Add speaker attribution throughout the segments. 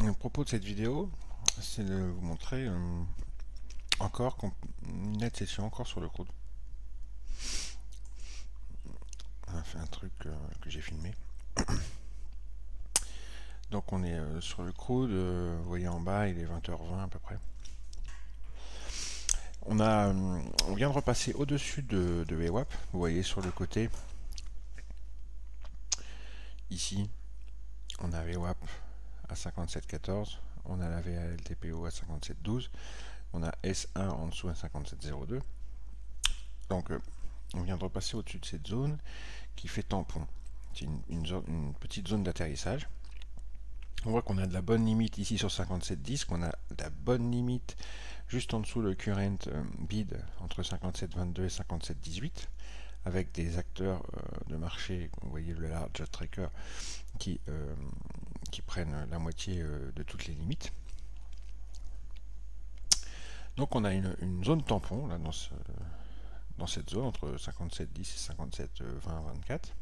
Speaker 1: Le propos de cette vidéo, c'est de vous montrer encore une nette session encore sur le CRUD. On a fait un truc que j'ai filmé. Donc on est sur le CRUD, vous voyez en bas, il est 20h20 à peu près. On vient de repasser au-dessus de VWAP, vous voyez sur le côté, ici, on a VWAP à 57.14, on a la VALTPO à 57.12, on a S1 en dessous à 57.02. Donc on vient de repasser au-dessus de cette zone qui fait tampon. C'est une petite zone d'atterrissage. On voit qu'on a de la bonne limite ici sur 57.10, qu'on a de la bonne limite juste en dessous le current bid entre 57.22 et 57.18, avec des acteurs de marché, vous voyez le large tracker, qui prennent la moitié de toutes les limites. Donc on a une zone tampon là, dans cette zone entre 57.10 et 57.20-24.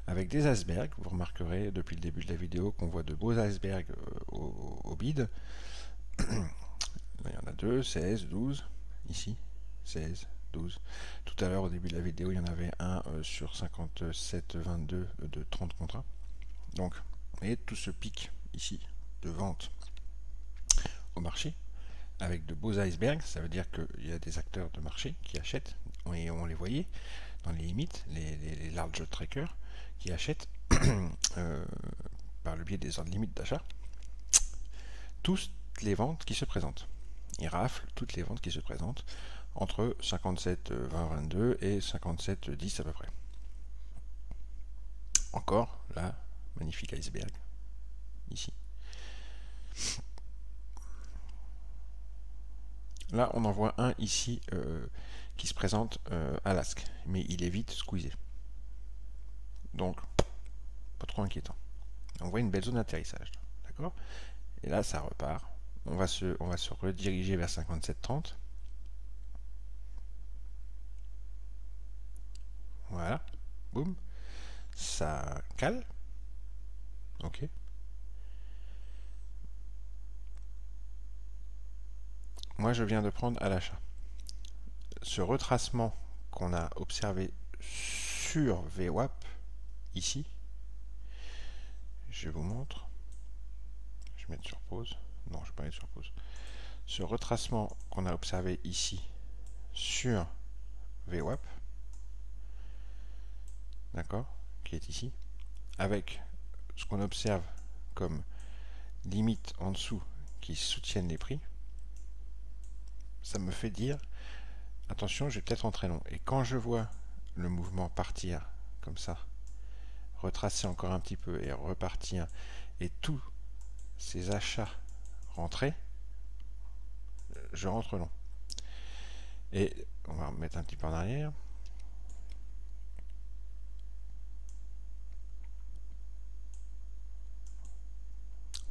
Speaker 1: Avec des icebergs, vous remarquerez depuis le début de la vidéo qu'on voit de beaux icebergs au bid. Il y en a 2, 16, 12, ici, 16, 12. Tout à l'heure au début de la vidéo, il y en avait un sur 57,22 de 30 contrats. Donc, vous voyez tout ce pic ici de vente au marché, avec de beaux icebergs, ça veut dire qu'il y a des acteurs de marché qui achètent, et on les voyait dans les limites, les large trackers, qui achètent par le biais des ordres limites d'achat toutes les ventes qui se présentent. Ils raflent toutes les ventes qui se présentent entre 57,20-22 et 57,10 à peu près. Encore là, magnifique iceberg ici. Là, on en voit un ici qui se présente à l'asque, mais il est vite squeezé. Donc, pas trop inquiétant. On voit une belle zone d'atterrissage, d'accord? Et là, ça repart. On va se rediriger vers 57,30. Voilà, boum. Ça cale. Ok. Moi, je viens de prendre à l'achat. Ce retracement qu'on a observé sur VWAP, ici, je vous montre. Je vais mettre sur pause. Non, je ne vais pas mettre sur pause. Ce retracement qu'on a observé ici sur VWAP, d'accord, qui est ici, avec ce qu'on observe comme limite en dessous qui soutiennent les prix, ça me fait dire attention, je vais peut-être rentrer long. Et quand je vois le mouvement partir comme ça, retracer encore un petit peu et repartir, et tous ces achats rentrer, je rentre long. Et on va remettre un petit peu en arrière.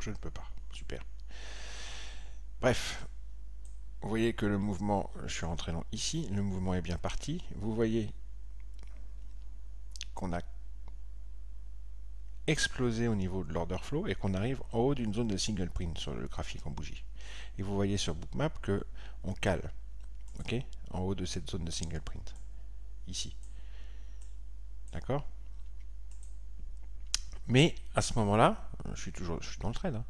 Speaker 1: Je ne peux pas. Super. Bref, vous voyez que le mouvement, je suis rentré long ici, le mouvement est bien parti. Vous voyez qu'on a explosé au niveau de l'order flow et qu'on arrive en haut d'une zone de single print sur le graphique en bougie. Et vous voyez sur Bookmap que on cale, ok, en haut de cette zone de single print, ici. D'accord? Mais à ce moment-là, je suis dans le trade, hein,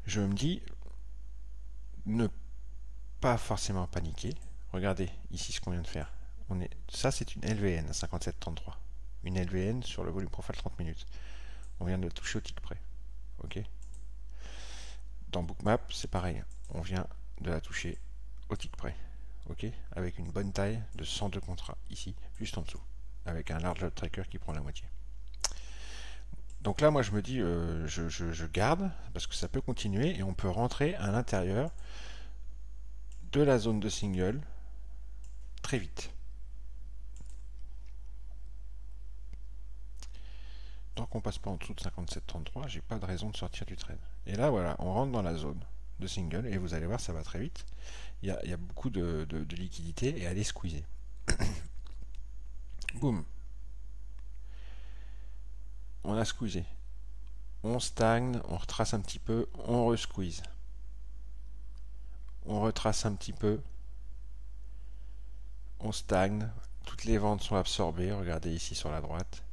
Speaker 1: je me dis ne pas forcément paniquer. Regardez ici ce qu'on vient de faire. Ça c'est une LVN à 57,33. Une LVN sur le volume profile 30 minutes. On vient de le toucher au tick près. Ok. Dans Bookmap, c'est pareil. On vient de la toucher au tick près. Ok. Avec une bonne taille de 102 contrats ici, juste en dessous. Avec un large tracker qui prend la moitié. Donc là, moi, je me dis, je garde parce que ça peut continuer et on peut rentrer à l'intérieur de la zone de single très vite. Tant qu'on passe pas en dessous de 57,33, j'ai pas de raison de sortir du trade. Et là, voilà, on rentre dans la zone de single et vous allez voir, ça va très vite. Il y a beaucoup de liquidité et allez squeezer. Boum. On a squeezé. on stagne, on retrace un petit peu, on resqueeze. On retrace un petit peu, on stagne, toutes les ventes sont absorbées, regardez ici sur la droite.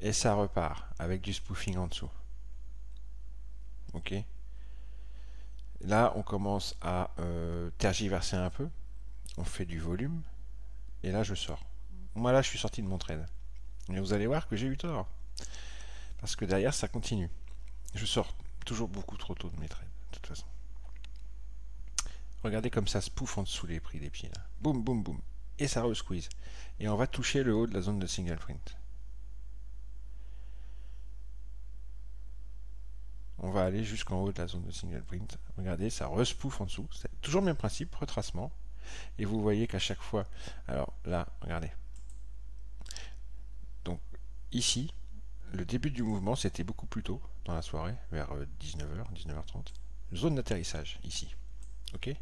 Speaker 1: Et ça repart avec du spoofing en dessous. Ok. Là, on commence à tergiverser un peu. On fait du volume. Et là, je sors. Moi, là, je suis sorti de mon trade. Et vous allez voir que j'ai eu tort. Parce que derrière, ça continue. Je sors toujours beaucoup trop tôt de mes trades, de toute façon. Regardez comme ça spoof en dessous les prix des pieds, là. Boum, boum, boum. Et ça re-squeeze. Et on va toucher le haut de la zone de single print. On va aller jusqu'en haut de la zone de single print. Regardez, ça respoof en dessous. C'est toujours le même principe, retracement. Et vous voyez qu'à chaque fois... Alors là, regardez. Donc ici, le début du mouvement, c'était beaucoup plus tôt dans la soirée, vers 19h, 19h30. Zone d'atterrissage, ici. Ok.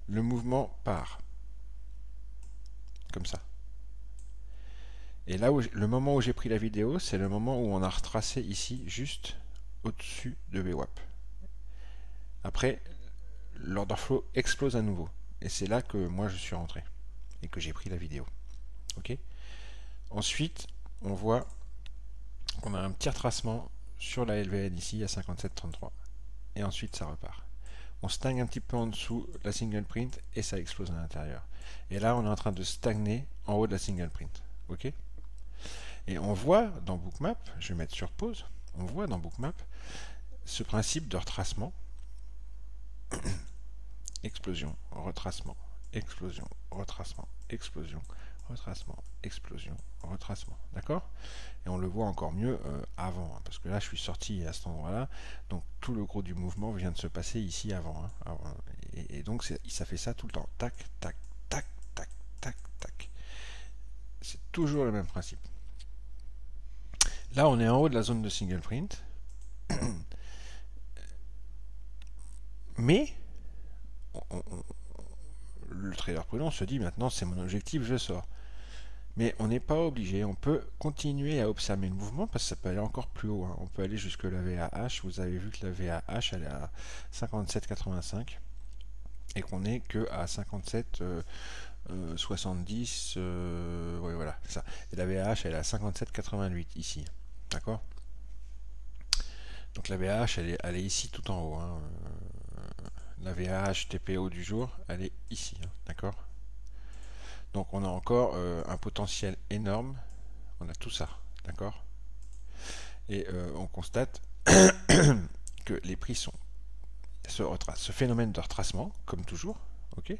Speaker 1: Le mouvement part. Comme ça. Et là, le moment où j'ai pris la vidéo, c'est le moment où on a retracé ici, juste au-dessus de VWAP. Après, l'order flow explose à nouveau. Et c'est là que moi je suis rentré. Et que j'ai pris la vidéo. Ok. Ensuite, on voit qu'on a un petit retracement sur la LVN ici à 57,33. Et ensuite, ça repart. On stagne un petit peu en dessous la single print et ça explose à l'intérieur. Et là, on est en train de stagner en haut de la single print. Ok. Et on voit dans Bookmap, je vais mettre sur pause, on voit dans Bookmap ce principe de retracement. Explosion, retracement, explosion, retracement, explosion, retracement, explosion, retracement. D'accord? Et on le voit encore mieux avant, hein, parce que là je suis sorti à cet endroit-là, donc tout le gros du mouvement vient de se passer ici avant. Hein, et donc ça fait ça tout le temps. Tac, tac, tac, tac, tac, tac. C'est toujours le même principe. Là on est en haut de la zone de single print. Mais le trader prudent se dit maintenant c'est mon objectif, je sors. Mais on n'est pas obligé, on peut continuer à observer le mouvement parce que ça peut aller encore plus haut. Hein. On peut aller jusque la VAH. Vous avez vu que la VAH elle est à 57,85 et qu'on n'est que à 57 70. Ouais, voilà, ça. Et la VAH elle est à 57,88 ici. D'accord? Donc la VAH elle est ici tout en haut. Hein. La VAH TPO du jour elle est ici. Hein. D'accord? Donc on a encore un potentiel énorme. On a tout ça. D'accord? Et on constate que les prix se retracent. Ce phénomène de retracement, comme toujours, ok,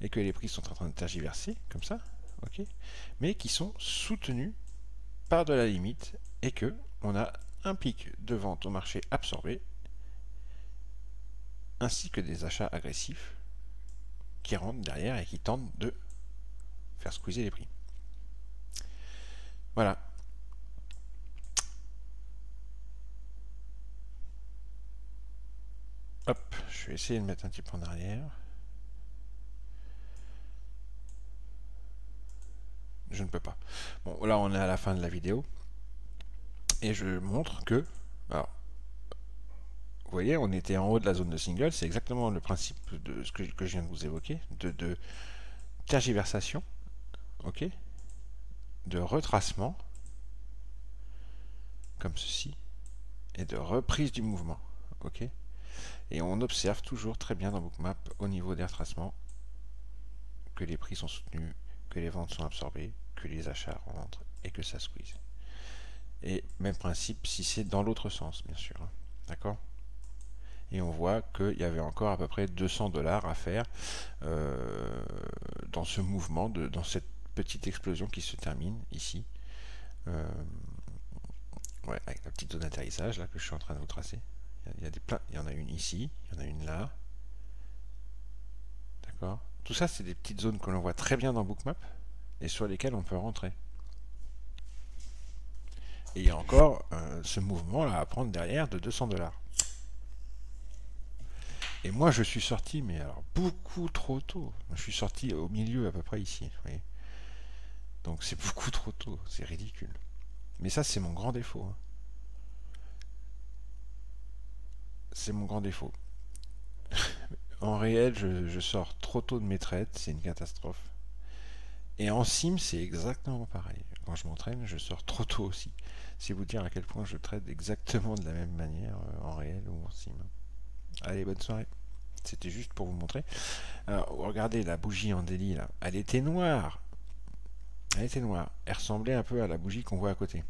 Speaker 1: et que les prix sont en train de tergiverser, comme ça, ok, mais qui sont soutenus par de la limite, et que on a un pic de vente au marché absorbé, ainsi que des achats agressifs qui rentrent derrière et qui tentent de faire squeezer les prix. Voilà. Hop, je vais essayer de mettre un petit peu en arrière. Je ne peux pas. Bon, là on est à la fin de la vidéo. Et je montre que... Alors, vous voyez, on était en haut de la zone de single. C'est exactement le principe de ce que je viens de vous évoquer. De tergiversation. Ok. De retracement. Comme ceci. Et de reprise du mouvement. Ok. Et on observe toujours très bien dans Bookmap, au niveau des retracements, que les prix sont soutenus, que les ventes sont absorbées, que les achats rentrent et que ça squeeze. Et même principe si c'est dans l'autre sens, bien sûr. D'accord? Et on voit qu'il y avait encore à peu près 200 $ à faire dans ce mouvement, dans cette petite explosion qui se termine ici. Ouais, avec la petite zone d'atterrissage là que je suis en train de vous tracer. Il y en a une ici, il y en a une là. D'accord? Tout ça, c'est des petites zones que l'on voit très bien dans Bookmap et sur lesquelles on peut rentrer. Et il y a encore ce mouvement là à prendre derrière de 200 $. Et moi je suis sorti, mais alors beaucoup trop tôt. Je suis sorti au milieu à peu près ici. Vous voyez, donc c'est beaucoup trop tôt, c'est ridicule. Mais ça c'est mon grand défaut. Hein. c'est mon grand défaut. En réel, je sors trop tôt de mes trades, c'est une catastrophe. Et en sim, c'est exactement pareil. Quand je m'entraîne, je sors trop tôt aussi. C'est vous dire à quel point je trade exactement de la même manière en réel ou en sim. Allez, bonne soirée. C'était juste pour vous montrer. Alors, regardez la bougie en daily là. Elle était noire. Elle était noire. Elle ressemblait un peu à la bougie qu'on voit à côté.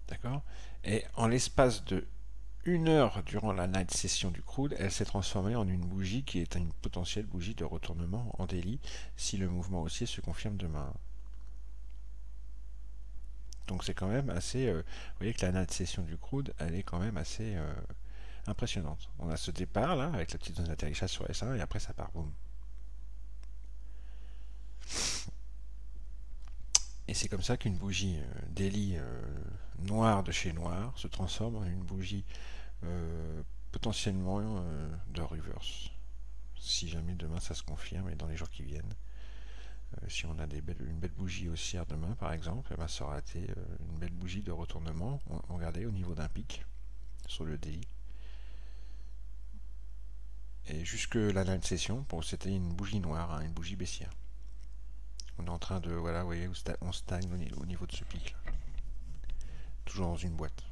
Speaker 1: D'accord? Et en l'espace de 1 heure durant la night session du crude, elle s'est transformée en une bougie qui est une potentielle bougie de retournement en daily si le mouvement haussier se confirme demain. Donc c'est quand même assez... vous voyez que la night session du crude, elle est quand même assez impressionnante. On a ce départ là, avec la petite zone d'atterrissage sur S1, et après ça part, boum. Et c'est comme ça qu'une bougie daily noire de chez Noir se transforme en une bougie potentiellement de reverse. Si jamais demain ça se confirme et dans les jours qui viennent. Si on a une belle bougie haussière demain par exemple, eh ben, ça aura été une belle bougie de retournement. Regardez au niveau d'un pic sur le daily. Et jusque la night session, bon, c'était une bougie noire, hein, une bougie baissière. On est en train de, voilà, vous voyez, on stagne au niveau de ce pic là. Toujours dans une boîte.